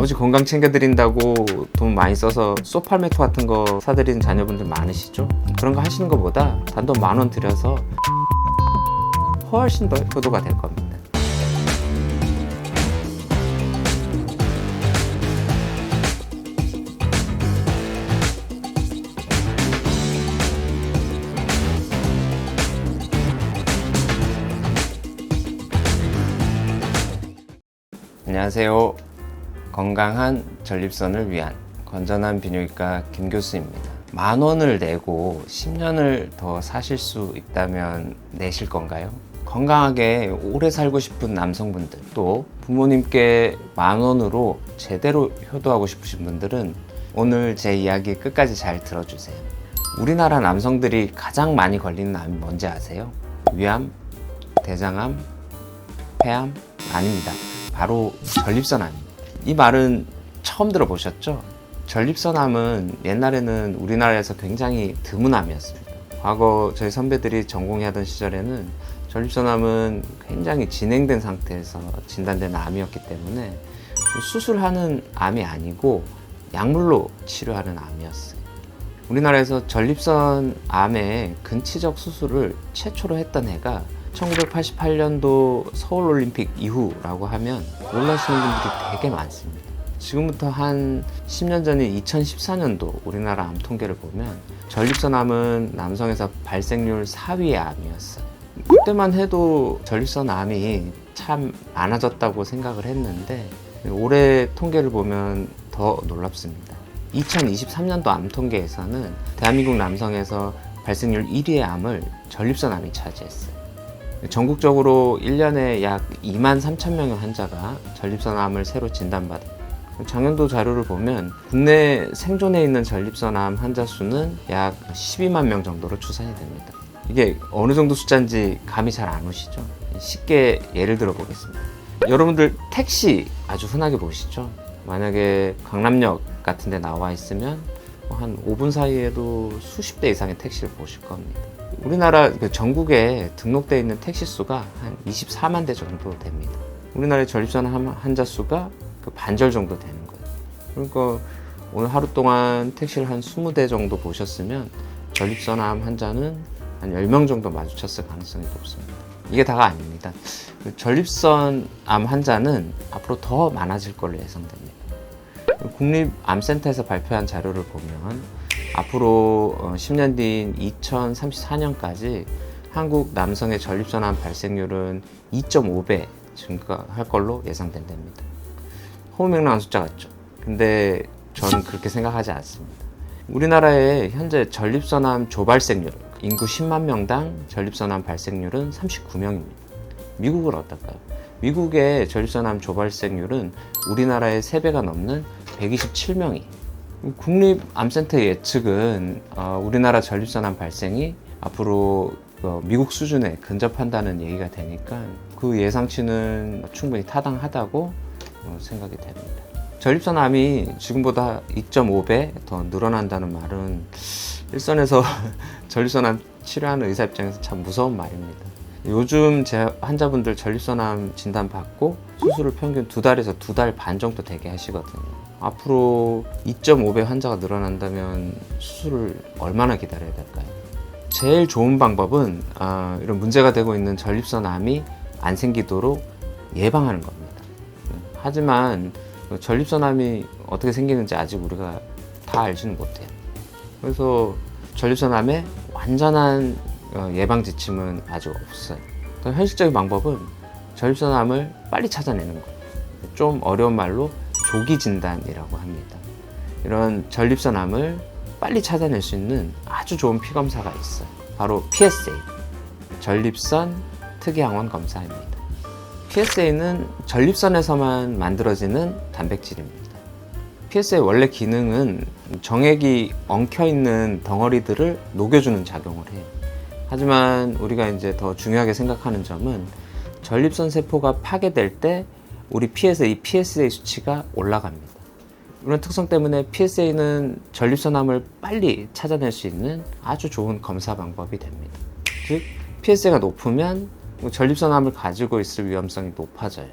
아버지 건강 챙겨드린다고 돈 많이 써서 소팔메토 같은 거 사드리는 자녀분들 많으시죠? 그런 거 하시는 것보다 단돈 10,000원 들여서 훨씬 더 효도가 될 겁니다. 안녕하세요. 건강한 전립선을 위한 건전한 비뇨기과 김교수입니다. 10,000원을 내고 10년을 더 사실 수 있다면 내실 건가요? 건강하게 오래 살고 싶은 남성분들, 또 부모님께 10,000원으로 제대로 효도하고 싶으신 분들은 오늘 제 이야기 끝까지 잘 들어주세요. 우리나라 남성들이 가장 많이 걸리는 암이 뭔지 아세요? 위암, 대장암, 폐암? 아닙니다. 바로 전립선암입니다. 이 말은 처음 들어보셨죠? 전립선암은 옛날에는 우리나라에서 굉장히 드문 암이었습니다. 과거 저희 선배들이 전공하던 시절에는 전립선암은 굉장히 진행된 상태에서 진단된 암이었기 때문에 수술하는 암이 아니고 약물로 치료하는 암이었어요. 우리나라에서 전립선암의 근치적 수술을 최초로 했던 해가 1988년도 서울올림픽 이후라고 하면 놀라시는 분들이 되게 많습니다. 지금부터 한 10년 전인 2014년도 우리나라 암 통계를 보면 전립선암은 남성에서 발생률 4위의 암이었어요. 그때만 해도 전립선암이 참 많아졌다고 생각을 했는데 올해 통계를 보면 더 놀랍습니다. 2023년도 암 통계에서는 대한민국 남성에서 발생률 1위의 암을 전립선암이 차지했어요. 전국적으로 1년에 약 23,000명의 환자가 전립선암을 새로 진단받아요. 작년도 자료를 보면 국내 생존해 있는 전립선암 환자 수는 약 12만 명 정도로 추산이 됩니다. 이게 어느 정도 숫자인지 감이 잘 안 오시죠? 쉽게 예를 들어 보겠습니다. 여러분들 택시 아주 흔하게 보시죠? 만약에 강남역 같은 데 나와 있으면 한 5분 사이에도 수십 대 이상의 택시를 보실 겁니다. 우리나라 전국에 등록되어 있는 택시 수가 한 24만 대 정도 됩니다. 우리나라의 전립선암 환자 수가 그 반절 정도 되는 거예요. 그러니까 오늘 하루 동안 택시를 한 20대 정도 보셨으면 전립선암 환자는 한 10명 정도 마주쳤을 가능성이 높습니다. 이게 다가 아닙니다. 전립선암 환자는 앞으로 더 많아질 걸로 예상됩니다. 국립암센터에서 발표한 자료를 보면 앞으로 10년 뒤인 2034년까지 한국 남성의 전립선암 발생률은 2.5배 증가할 걸로 예상된답니다. 허무맹랑한 숫자 같죠? 근데 저는 그렇게 생각하지 않습니다. 우리나라의 현재 전립선암 조발생률, 인구 10만 명당 전립선암 발생률은 39명입니다. 미국은 어떨까요? 미국의 전립선암 조발생률은 우리나라의 3배가 넘는 127명이. 국립암센터 예측은 우리나라 전립선암 발생이 앞으로 미국 수준에 근접한다는 얘기가 되니까 그 예상치는 충분히 타당하다고 생각이 됩니다. 전립선암이 지금보다 2.5배 더 늘어난다는 말은 일선에서 전립선암 치료하는 의사 입장에서 참 무서운 말입니다. 요즘 제 환자분들 전립선암 진단받고 수술을 평균 2달에서 2달 반 정도 되게 하시거든요. 앞으로 2.5배 환자가 늘어난다면 수술을 얼마나 기다려야 될까요? 제일 좋은 방법은 이런 문제가 되고 있는 전립선암이 안 생기도록 예방하는 겁니다. 하지만 전립선암이 어떻게 생기는지 아직 우리가 다 알지는 못해요. 그래서 전립선암의 완전한 예방 지침은 아직 없어요. 현실적인 방법은 전립선암을 빨리 찾아내는 거예요. 좀 어려운 말로 조기 진단이라고 합니다. 이런 전립선암을 빨리 찾아낼 수 있는 아주 좋은 피검사가 있어요. 바로 PSA, 전립선 특이항원 검사입니다. PSA는 전립선에서만 만들어지는 단백질입니다. PSA의 원래 기능은 정액이 엉켜있는 덩어리들을 녹여주는 작용을 해요. 하지만 우리가 이제 더 중요하게 생각하는 점은 전립선 세포가 파괴될 때 우리 피에서 이 PSA 수치가 올라갑니다. 이런 특성 때문에 PSA는 전립선암을 빨리 찾아낼 수 있는 아주 좋은 검사 방법이 됩니다. 즉 PSA가 높으면 전립선암을 가지고 있을 위험성이 높아져요.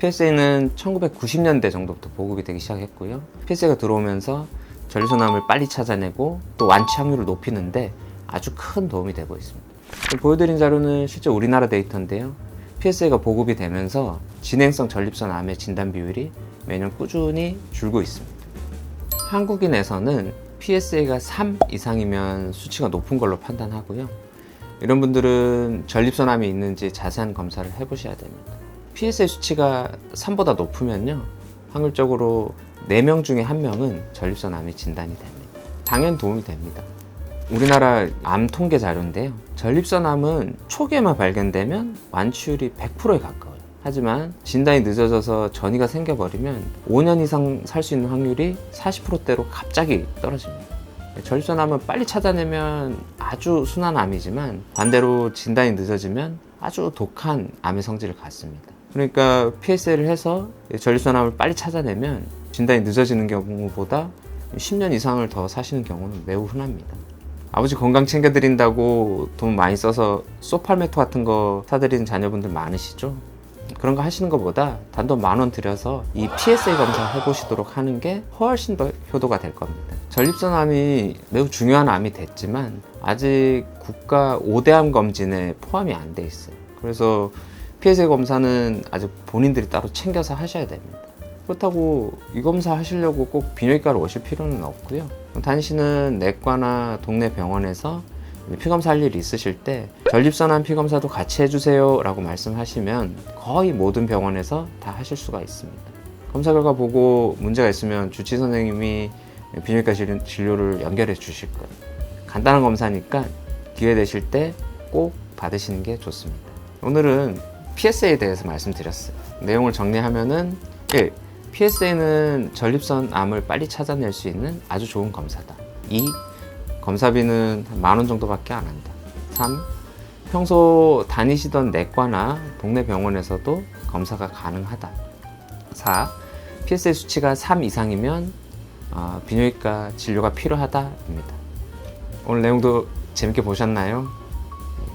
PSA는 1990년대 정도부터 보급이 되기 시작했고요. PSA가 들어오면서 전립선암을 빨리 찾아내고 또 완치 확률을 높이는데 아주 큰 도움이 되고 있습니다. 보여드린 자료는 실제 우리나라 데이터인데요. PSA가 보급이 되면서 진행성 전립선암의 진단 비율이 매년 꾸준히 줄고 있습니다. 한국인에서는 PSA가 3 이상이면 수치가 높은 걸로 판단하고요. 이런 분들은 전립선암이 있는지 자세한 검사를 해보셔야 됩니다. PSA 수치가 3보다 높으면요, 확률적으로 4명 중에 1명은 전립선암이 진단이 됩니다. 당연 도움이 됩니다. 우리나라 암 통계 자료인데요. 전립선암은 초기에만 발견되면 완치율이 100%에 가까워요. 하지만 진단이 늦어져서 전이가 생겨버리면 5년 이상 살 수 있는 확률이 40%대로 갑자기 떨어집니다. 전립선암은 빨리 찾아내면 아주 순한 암이지만 반대로 진단이 늦어지면 아주 독한 암의 성질을 갖습니다. 그러니까 PSA를 해서 전립선암을 빨리 찾아내면 진단이 늦어지는 경우보다 10년 이상을 더 사시는 경우는 매우 흔합니다. 아버지 건강 챙겨드린다고 돈 많이 써서 소팔메토 같은 거 사드리는 자녀분들 많으시죠? 그런 거 하시는 것보다 단돈 10,000원 들여서 이 PSA 검사 해보시도록 하는 게 훨씬 더 효도가 될 겁니다. 전립선암이 매우 중요한 암이 됐지만 아직 국가 5대암 검진에 포함이 안 돼 있어요. 그래서 PSA 검사는 아직 본인들이 따로 챙겨서 하셔야 됩니다. 그렇다고 이 검사 하시려고 꼭 비뇨기과를 오실 필요는 없고요. 다니시는 내과나 동네 병원에서 피검사 할 일이 있으실 때 전립선암 피검사도 같이 해주세요 라고 말씀하시면 거의 모든 병원에서 다 하실 수가 있습니다. 검사 결과 보고 문제가 있으면 주치 선생님이 비뇨기과 진료를 연결해 주실 거예요. 간단한 검사니까 기회 되실 때 꼭 받으시는 게 좋습니다. 오늘은 PSA에 대해서 말씀드렸어요. 내용을 정리하면은 1. PSA는 전립선암을 빨리 찾아낼 수 있는 아주 좋은 검사다. 2. 검사비는 한 10,000원 정도밖에 안 한다. 3. 평소 다니시던 내과나 동네 병원에서도 검사가 가능하다. 4. PSA 수치가 3 이상이면 비뇨기과 진료가 필요하다입니다. 오늘 내용도 재밌게 보셨나요?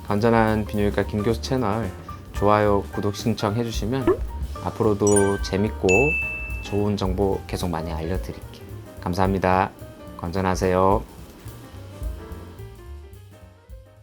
건전한 비뇨기과 김교수 채널 좋아요, 구독 신청 해주시면 앞으로도 재밌고 좋은 정보 계속 많이 알려드릴게요. 감사합니다. 건전하세요.